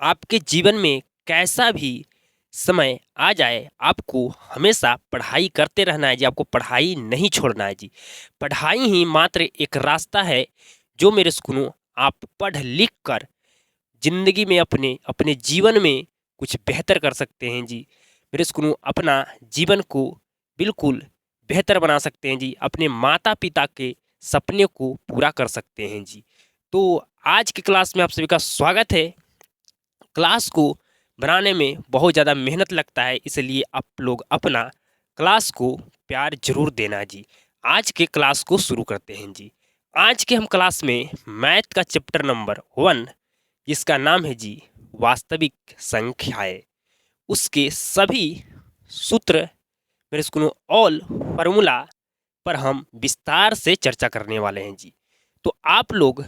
आपके जीवन में कैसा भी समय आ जाए, आपको हमेशा पढ़ाई करते रहना है जी। आपको पढ़ाई नहीं छोड़ना है जी। पढ़ाई ही मात्र एक रास्ता है जो मेरे सुनो आप पढ़ लिख कर ज़िंदगी में अपने अपने जीवन में कुछ बेहतर कर सकते हैं जी। मेरे सुनो अपना जीवन को बिल्कुल बेहतर बना सकते हैं जी। अपने माता-पिता के सपने को पूरा कर सकते हैं जी। तो आज की क्लास में आप सभी का स्वागत है। क्लास को बनाने में बहुत ज़्यादा मेहनत लगता है, इसलिए आप लोग अपना क्लास को प्यार ज़रूर देना जी। आज के क्लास को शुरू करते हैं जी। आज के हम क्लास में मैथ का चैप्टर नंबर 1 जिसका नाम है जी वास्तविक संख्याएँ, उसके सभी सूत्र मेरे स्कूलों ऑल फार्मूला पर हम विस्तार से चर्चा करने वाले हैं जी। तो आप लोग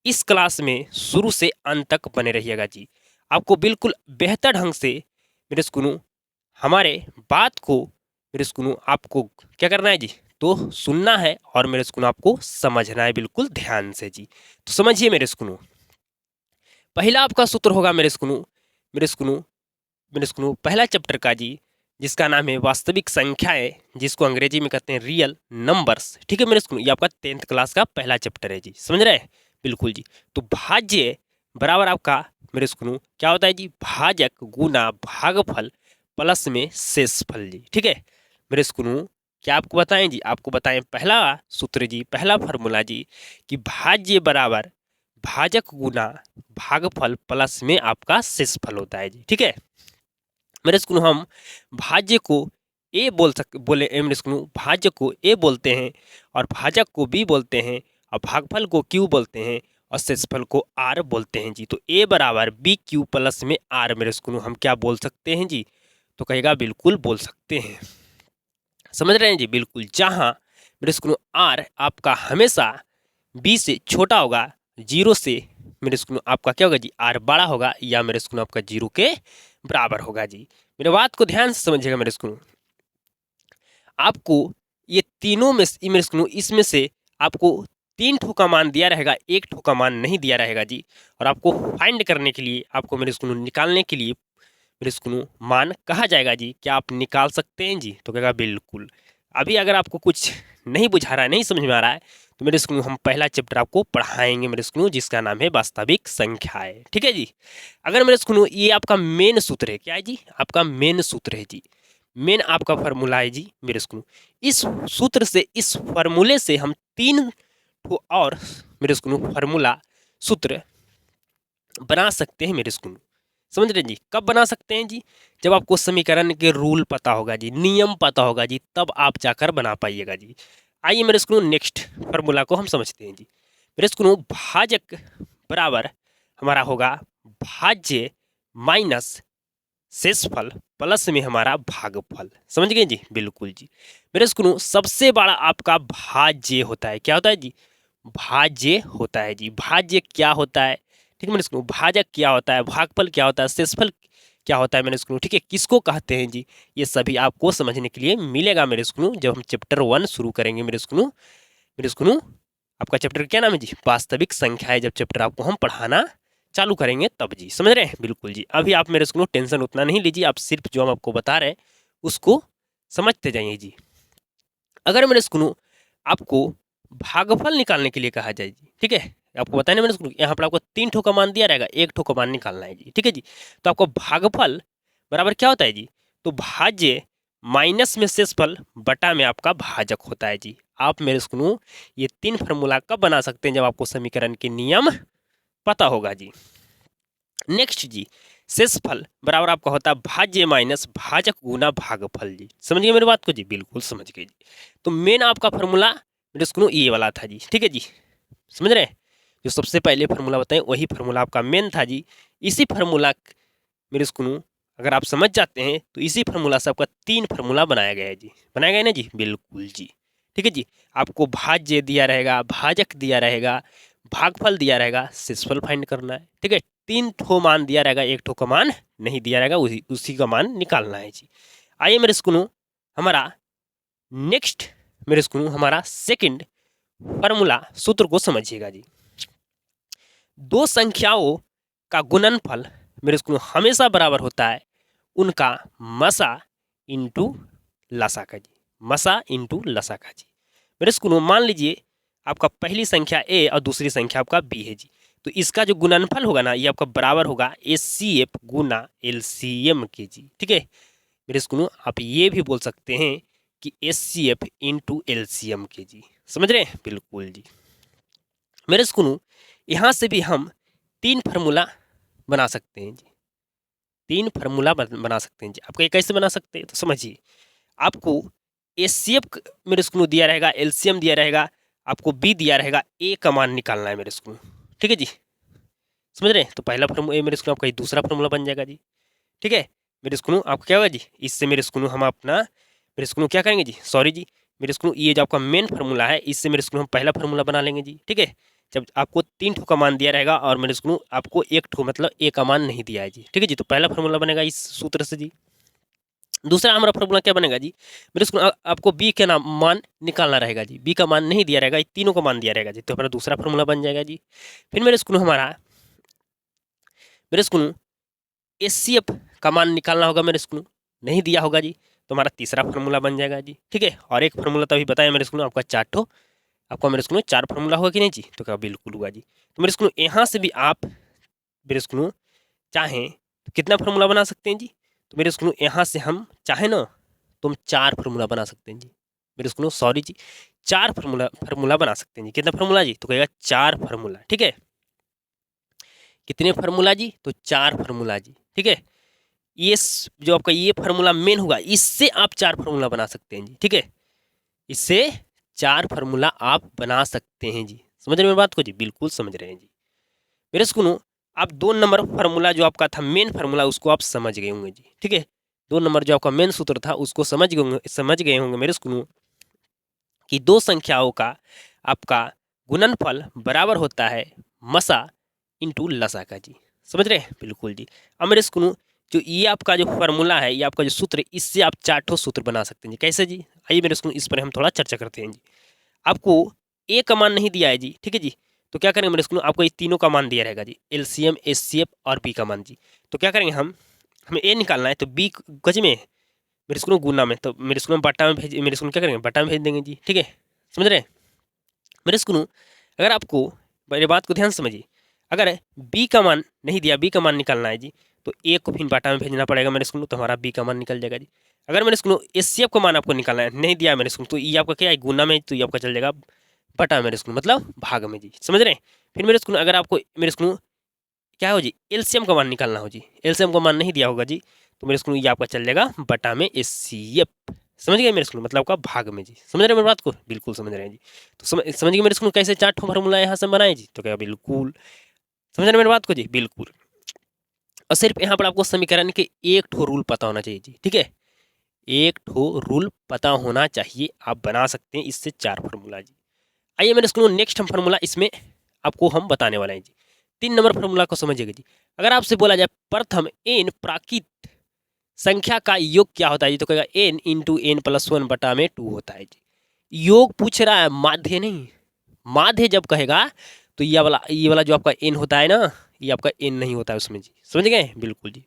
इस क्लास में शुरू से अंत तक बने रहिएगा जी। आपको बिल्कुल बेहतर ढंग से मेरे स्कूलों हमारे बात को मेरे स्कूलों आपको क्या करना है जी, तो सुनना है और मेरे स्कूलों आपको समझना है बिल्कुल ध्यान से जी। तो समझिए मेरे स्कूलों, पहला आपका सूत्र होगा मेरे स्कूलों पहला चैप्टर का जी, जिसका नाम है वास्तविक संख्याएं, जिसको अंग्रेजी में कहते हैं रियल नंबर्स। ठीक है मेरे स्कूलों, ये आपका 10th क्लास का पहला चैप्टर है जी। समझ रहे हैं बिल्कुल जी। तो भाज्य बराबर आपका मेरे स्कूलों क्या होता है जी, भाजक गुना भागफल प्लस में शेषफल जी। ठीक है मेरे स्कूलों, क्या आपको बताएं जी, आपको बताएं पहला सूत्र जी, पहला फार्मूला जी कि भाज्य बराबर भाजक गुना भागफल प्लस में आपका शेषफल होता है जी। ठीक है मेरे स्कूल हम भाज्य को ए बोले मेरे स्कूल भाज्य को ए बोलते हैं और भाजक को बी बोलते हैं और भागफल को क्यू बोलते हैं और शेषफल को आर बोलते हैं जी। तो ए बराबर बी क्यू प्लस में आर मेरे स्कूल हम क्या बोल सकते हैं जी, तो कहेगा बिल्कुल बोल सकते हैं। समझ रहे हैं जी बिल्कुल। जहाँ मेरे स्कूल आर आपका हमेशा बी से छोटा होगा, जीरो से मेरे स्कूल आपका क्या होगा जी, आर बड़ा होगा, या मेरे स्कूल आपका जीरो के बराबर होगा जी। मेरे बात को ध्यान से समझिएगा मेरे स्कूल, आपको ये तीनों में मेरे स्कूल इसमें से आपको 3 ठो का मान दिया रहेगा, 1 ठो का मान नहीं दिया रहेगा जी। और आपको फाइंड करने के लिए, आपको मेरे स्कूल निकालने के लिए मेरे स्कूल मान कहा जाएगा जी। क्या आप निकाल सकते हैं जी, तो कहेगा बिल्कुल। अभी अगर आपको कुछ नहीं बुझा रहा है, नहीं समझ में आ रहा है, तो मेरे स्कूल हम पहला चैप्टर आपको पढ़ाएंगे मेरे स्कूल, जिसका नाम है वास्तविक संख्याएं। ठीक है जी। अगर मेरे स्कूल ये आपका मेन सूत्र है, क्या है जी, आपका मेन सूत्र है जी, मेन आपका फार्मूला है जी मेरे स्कूल। इस सूत्र से, इस फार्मूले से हम 3 ठो और मेरे स्कूल फार्मूला सूत्र बना सकते हैं मेरे स्कूल। समझ रहे जी, कब बना सकते हैं जी, जब आपको समीकरण के रूल पता होगा जी, नियम पता होगा जी, तब आप जाकर बना पाइएगा जी। आइए मेरे स्कूल नेक्स्ट फार्मूला को हम समझते हैं जी। मेरे स्कूल भाजक बराबर हमारा होगा भाज्य माइनस शेषफल प्लस में हमारा भागफल। समझ गए जी बिल्कुल जी। मेरे स्कूल सबसे बड़ा आपका भाज्य होता है, क्या होता है जी, भाज्य होता है जी। भाज्य क्या होता है, ठीक है मेरे स्कूल, भाजक क्या होता है, भागफल क्या होता है, शेषफल क्या होता है मेरे स्कूल, ठीक है, किसको कहते हैं जी, ये सभी आपको समझने के लिए मिलेगा मेरे स्कूल जब हम चैप्टर 1 शुरू करेंगे मेरे स्कूल। मेरे स्कूल आपका चैप्टर क्या नाम है जी, वास्तविक संख्याएं। जब चैप्टर आपको हम पढ़ाना चालू करेंगे तब जी। समझ रहे हैं बिल्कुल जी। अभी आप मेरे स्कूल टेंशन उतना नहीं लीजिए, आप सिर्फ जो हम आपको बता रहे हैं उसको समझते जाइए जी। अगर मेरे स्कूल आपको भागफल निकालने के लिए कहा जाए जी, ठीक है, आपको बताया ना मेरे स्कूल, यहाँ पर आपको 3 ठो का मान दिया रहेगा, 1 ठो का मान निकालना है जी। ठीक है जी। तो आपको भागफल बराबर क्या होता है जी, तो भाज्य माइनस में शेषफल बटा में आपका भाजक होता है जी। आप मेरे स्कूल ये 3 फार्मूला कब बना सकते हैं, जब आपको समीकरण के नियम पता होगा जी। नेक्स्ट जी, शेषफल बराबर आपका होता है भाज्य माइनस भाजक गुना भागफल जी। समझ गए मेरी बात को जी, बिल्कुल समझ गए जी। तो मेन आपका फार्मूला मेरे स्कूल ये वाला था जी। ठीक है जी, समझ रहे हैं, जो सबसे पहले फार्मूला बताएं वही फार्मूला आपका मेन था जी। इसी फार्मूला मेरे स्कूल अगर आप समझ जाते हैं तो इसी फार्मूला से आपका 3 फार्मूला बनाया गया है जी। बनाया गया ना जी, बिल्कुल जी। ठीक है जी, आपको भाज्य दिया रहेगा, भाजक दिया रहेगा, भागफल दिया रहेगा, शेषफल फाइंड करना है। ठीक है, 3 ठो मान दिया रहेगा, 1 ठो का मान नहीं दिया रहेगा, उसी का मान निकालना है जी। आइए मेरे स्कूल हमारा नेक्स्ट मेरे स्कूल हमारा सेकंड फार्मूला सूत्र को समझिएगा जी। दो संख्याओं का गुणनफल मेरे स्कूल हमेशा बराबर होता है उनका मसा इंटू लसा का जी, मसा इंटू लसा का जी। मेरे स्कूल मान लीजिए आपका पहली संख्या ए और दूसरी संख्या आपका बी है जी, तो इसका जो गुणनफल होगा ना ये आपका बराबर होगा HCF गुना LCM के जी। ठीक है मेरे स्कूल आप ये भी बोल सकते हैं कि HCF इंटू LCM के जी, समझ रहे हैं? बिल्कुल जी। मेरे स्कूल यहाँ से भी हम 3 फार्मूला बना सकते हैं जी, 3 फार्मूला बना सकते हैं जी। आपको ये कैसे बना सकते हैं तो समझिए, आपको HCF मेरे स्कूल दिया रहेगा, LCM दिया रहेगा, आपको B दिया रहेगा, A का मान निकालना है मेरे स्कूल। ठीक है जी, समझ रहे हैं? तो पहला फार्मूला मेरे स्कूल आपका ये दूसरा फार्मूला बन जाएगा जी। ठीक है मेरे स्कूल आपको क्या होगा जी, इससे मेरे स्कूल हम अपना मेरे स्कूल क्या करेंगे जी, सॉरी जी मेरे स्कूल ये जो आपका मेन फार्मूला है इससे मेरे स्कूल हम पहला फार्मूला बना लेंगे जी। ठीक है जब आपको 3 ठो का मान दिया रहेगा और मेरे स्कूल आपको 1 ठो मतलब ए का मान नहीं दिया है जी। ठीक है जी, तो पहला फार्मूला बनेगा इस सूत्र से जी। दूसरा हमारा फार्मूला क्या बनेगा जी, मेरे स्कूल आपको बी का मान निकालना रहेगा जी, बी का मान नहीं दिया रहेगा, तीनों का मान दिया रहेगा जी, तो हमारा दूसरा फार्मूला बन जाएगा जी। फिर मेरे स्कूल हमारा मेरे स्कूल HCF का मान निकालना होगा, मेरे स्कूल नहीं दिया होगा जी, तो हमारा तीसरा फार्मूला बन जाएगा जी। ठीक है और एक फार्मूला तो अभी बताया मेरे स्कूल आपका 4 ठो, आपका मेरे स्कूल 4 फार्मूला होगा कि नहीं जी, तो क्या बिल्कुल हुआ जी। तो मेरे स्कूल यहाँ से भी आप मेरे स्कूल चाहें तो कितना फार्मूला बना सकते हैं जी, तो मेरे स्कूल यहाँ से हम चाहें ना तो हम 4 फार्मूला बना सकते हैं जी। मेरे स्कूल सॉरी जी 4 फार्मूला बना सकते हैं जी। कितना फार्मूला जी, तो कहेगा 4 फार्मूला। ठीक है कितने फार्मूला जी, तो 4 फार्मूला जी। ठीक है ये जो आपका ये फार्मूला मेन होगा इससे आप 4 फार्मूला बना सकते हैं जी। ठीक है इससे 4 फार्मूला आप बना सकते हैं जी, समझ रहे हैं मेरी बात को जी, बिल्कुल समझ रहे हैं जी। मेरे स्कूल आप 2 नंबर फार्मूला जो आपका था मेन फार्मूला उसको आप समझ गए होंगे जी। ठीक है 2 नंबर जो आपका मेन सूत्र था उसको समझ गए होंगे मेरे स्कूल कि दो संख्याओं का आपका गुणनफल बराबर होता है मसा इंटू लसा का जी, समझ रहे हैं? बिल्कुल जी। अब मेरे स्कूल जो ये आपका जो फार्मूला है ये आपका जो सूत्र है इससे आप 4 ठो सूत्र बना सकते हैं जी। कैसे जी, आइए मेरे स्कूल इस पर हम थोड़ा चर्चा करते हैं जी। आपको ए का मान नहीं दिया है जी, ठीक है जी, तो क्या करेंगे मेरे स्कूल आपको ये तीनों का मान दिया रहेगा जी, LCM HCF और बी का मान जी। तो क्या करेंगे हमें ए निकालना है तो बी गज में मेरे स्कूल गुना में, तो मेरे स्कूल में बट्टा में भेज, मेरे स्कूल क्या करेंगे बट्टा में भेज देंगे जी। ठीक है समझ रहे हैं मेरे स्कूल अगर आपको मेरी बात को ध्यान से समझिए, अगर बी का मान नहीं दिया, बी का मान निकालना है जी, तो ए को फिर बाटा में भेजना पड़ेगा मेरे स्कूल, तो हमारा बी का मान निकल जाएगा जी। अगर मेरे स्कूल HCF का मान आपको निकालना है, नहीं दिया मेरे स्कूल, तो ये आपका क्या है गुना में, तो ये आपका चल जाएगा बटा मेरे स्कूल मतलब भाग में जी, समझ रहे हैं? फिर मेरे स्कूल अगर आपको मेरे स्कूल क्या हो जी LCM का मान निकालना हो जी, LCM का मान नहीं दिया होगा जी, तो मेरे स्कूल ये आपका चल जाएगा बटा में HCF, समझ गए मेरे स्कूल मतलब आपका भाग में जी। समझ रहे हैं मेरी बात को, बिल्कुल समझ रहे हैं जी। तो समझ गए मेरे स्कूल कैसे 4 ठो फार्मूला यहाँ से बनाए जी, तो क्या बिल्कुल समझ रहे हैं मेरी बात को जी, बिल्कुल। और सिर्फ यहाँ पर आपको समीकरण के 1 ठो रूल पता होना चाहिए जी। ठीक है 1 ठो रूल पता होना चाहिए, आप बना सकते हैं इससे 4 फार्मूला जी। आइए मेरे स्कूल नेक्स्ट हम फार्मूला इसमें आपको हम बताने वाले हैं जी। 3 नंबर फार्मूला को समझिएगा जी। अगर आपसे बोला जाए प्रथम n प्राकृत संख्या का योग क्या होता है जी, तो कहेगा n इंटू एन प्लस 1 बटा में 2 होता है जी। योग पूछ रहा है माध्य नहीं, माध्य जब कहेगा तो ये वाला जो आपका n होता है ना, ये आपका n नहीं होता है उसमें जी, समझ गए? बिल्कुल जी।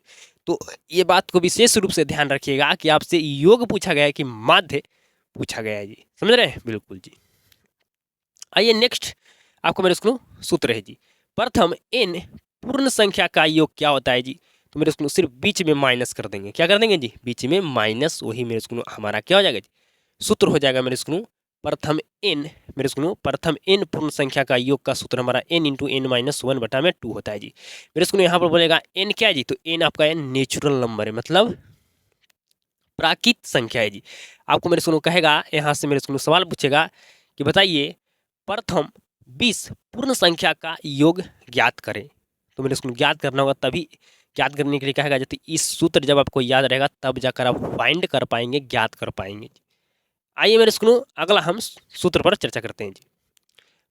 तो ये बात को विशेष रूप से ध्यान रखिएगा कि आपसे योग पूछा गया है कि माध्य पूछा गया है जी, समझ रहे हैं? बिल्कुल जी। आइए नेक्स्ट आपको मेरे स्कूल सूत्र है जी, प्रथम n पूर्ण संख्या का योग क्या होता है जी, तो मेरे स्कूल सिर्फ बीच में माइनस कर देंगे, क्या कर देंगे जी, बीच में माइनस, वही मेरे स्कूल हमारा क्या हो जाएगा जी, सूत्र हो जाएगा मेरे स्कूल प्रथम n, मेरे स्कूल प्रथम n पूर्ण संख्या का योग का सूत्र हमारा n इंटू एन माइनस 1 बटा में 2 होता है जी। मेरे स्कूल यहाँ पर बोलेगा n क्या है जी, तो n आपका n नेचुरल नंबर है, मतलब प्राकृत संख्या है जी। आपको मेरे स्कूल कहेगा यहाँ से मेरे स्कूल सवाल पूछेगा कि बताइए प्रथम 20 पूर्ण संख्या का योग ज्ञात करें, तो मेरे स्कूल ज्ञात करना होगा, तभी ज्ञात करने के लिए कहेगा जब इस सूत्र जब आपको याद रहेगा तब जाकर आप फाइंड कर पाएंगे, ज्ञात कर पाएंगे। आइए मेरे स्कूल अगला हम सूत्र पर चर्चा करते हैं जी।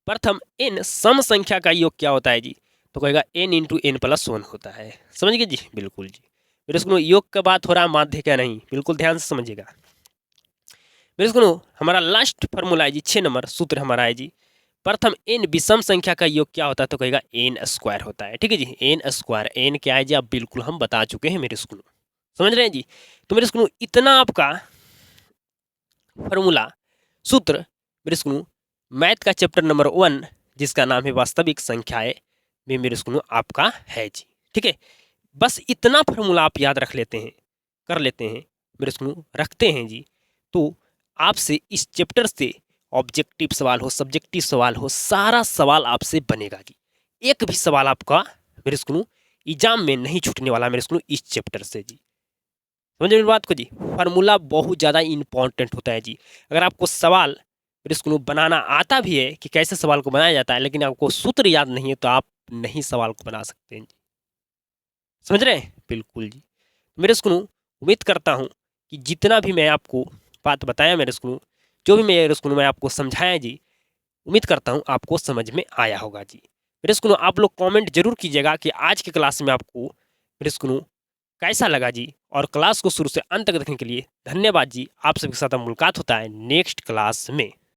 प्रथम n सम संख्या का योग क्या होता है जी, तो कहेगा n इंटू एन प्लस 1 होता है, समझ गए जी, बिल्कुल जी। मेरे स्कूल योग का बात हो रहा है, माध्य का नहीं, बिल्कुल ध्यान से समझिएगा। मेरे स्कूल हमारा लास्ट फार्मूला है जी, 6 नंबर सूत्र हमारा है जी, प्रथम एन विषम संख्या का योग क्या होता है, तो कहेगा एन स्क्वायर होता है। ठीक है जी, एन स्क्वायर, एन क्या है जी आप बिल्कुल हम बता चुके हैं मेरे स्कूल, समझ रहे हैं जी। तो मेरे स्कूल इतना आपका फॉर्मूला सूत्र मेरे स्कूल मैथ का चैप्टर नंबर 1 जिसका नाम है वास्तविक संख्याएं में मेरे स्कूल आपका है जी। ठीक है, बस इतना फॉर्मूला आप याद रख लेते हैं, कर लेते हैं मेरे स्कूल, रखते हैं जी, तो आपसे इस चैप्टर से ऑब्जेक्टिव सवाल हो, सब्जेक्टिव सवाल हो, सारा सवाल आपसे बनेगा जी। एक भी सवाल आपका मेरे स्कूल एग्जाम में नहीं छूटने वाला मेरे स्कूल इस चैप्टर से जी। समझे मेरी बात को जी, फार्मूला बहुत ज़्यादा इंपॉर्टेंट होता है जी। अगर आपको सवाल मेरे स्कूल बनाना आता भी है कि कैसे सवाल को बनाया जाता है, लेकिन आपको सूत्र याद नहीं है तो आप नहीं सवाल को बना सकते हैं जी। समझ रहे हैं, बिल्कुल जी। मेरे स्कूल उम्मीद करता हूँ कि जितना भी मैं आपको बात बताया मेरे स्कूल, जो भी मेरे स्कूल में आपको समझाया जी, उम्मीद करता हूँ आपको समझ में आया होगा जी। मेरे स्कूल आप लोग कमेंट जरूर कीजिएगा कि आज की क्लास में आपको मेरे स्कूल कैसा लगा जी, और क्लास को शुरू से अंत तक देखने के लिए धन्यवाद जी। आप सबके साथ मुलाकात होता है नेक्स्ट क्लास में।